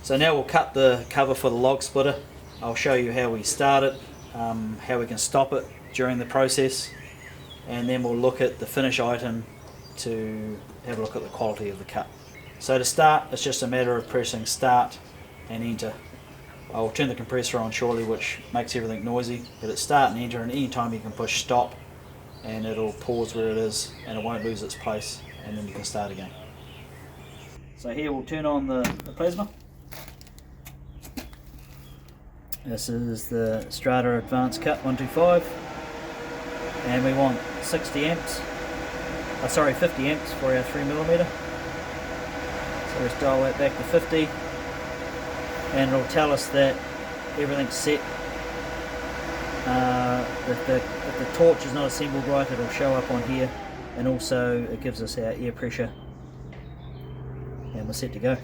So now we'll cut the cover for the log splitter. I'll show you how we start it, how we can stop it during the process, and then we'll look at the finish item to have a look at the quality of the cut. So to start, it's just a matter of pressing start and enter. I'll turn the compressor on shortly, which makes everything noisy, but it's start and enter, and any time you can push stop and it'll pause where it is and it won't lose its place, and then you can start again. So here we'll turn on the plasma. This is the Strata AdvanceCut125, and we want 60 amps, 50 amps for our 3mm. So let's dial that back to 50, and it'll tell us that everything's set. If the torch is not assembled right, it'll show up on here, and also it gives us our air pressure, and we're set to go.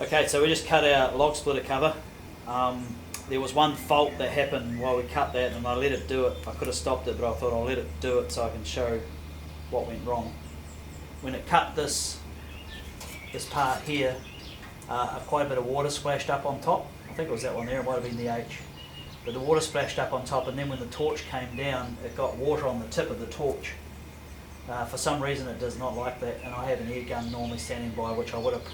Okay, so we just cut our log splitter cover. There was one fault that happened while we cut that, and I let it do it. I could have stopped it, but I thought I'll let it do it so I can show what went wrong. When it cut this part here, quite a bit of water splashed up on top. I think it was that one there, it might have been the H. but the water splashed up on top, and then when the torch came down, it got water on the tip of the torch. For some reason it does not like that, and I have an air gun normally standing by, which I would have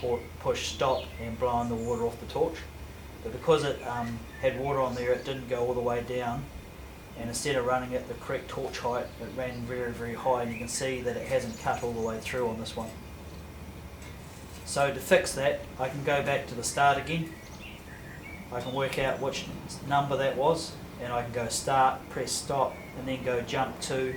pushed stop and blown the water off the torch. But because it had water on there, it didn't go all the way down, and instead of running at the correct torch height, it ran very, very high, and you can see that it hasn't cut all the way through on this one. So to fix that, I can go back to the start again. I can work out which number that was, and I can go start, press stop, and then go jump to,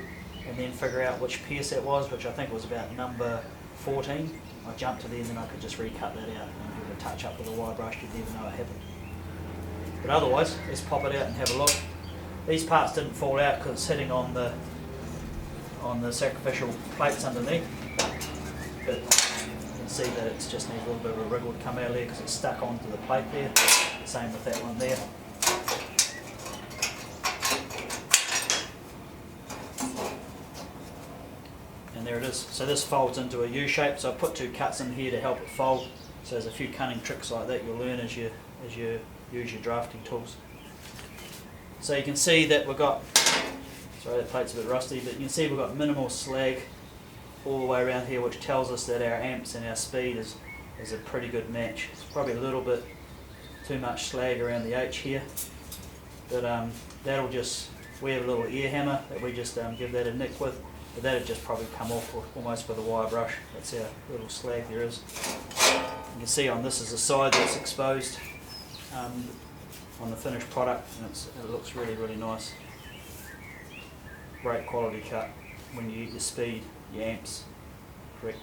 and then figure out which piece that was, which I think was about number 14. I jumped to there, and then I could just recut that out, and give it a touch up with a wire brush, you'd never know it happened. But otherwise, let's pop it out and have a look. These parts didn't fall out because it's sitting on the sacrificial plates underneath, but you can see that it just needs a little bit of a wriggle to come out of there because it's stuck onto the plate there. Same with that one there. And there it is. So this folds into a U shape, so I put 2 cuts in here to help it fold. So there's a few cunning tricks like that you'll learn as you use your drafting tools. So you can see that we've got, sorry that plate's a bit rusty, but you can see we've got minimal slag all the way around here, which tells us that our amps and our speed is a pretty good match. It's probably a little bit too much slag around the H here, but that'll just, we have a little air hammer that we just give that a nick with, but that'll just probably come off almost with a wire brush. That's our little slag there is. You can see on this is the side that's exposed on the finished product, and it looks really, really nice. Great quality cut when you get your speed, your amps correct.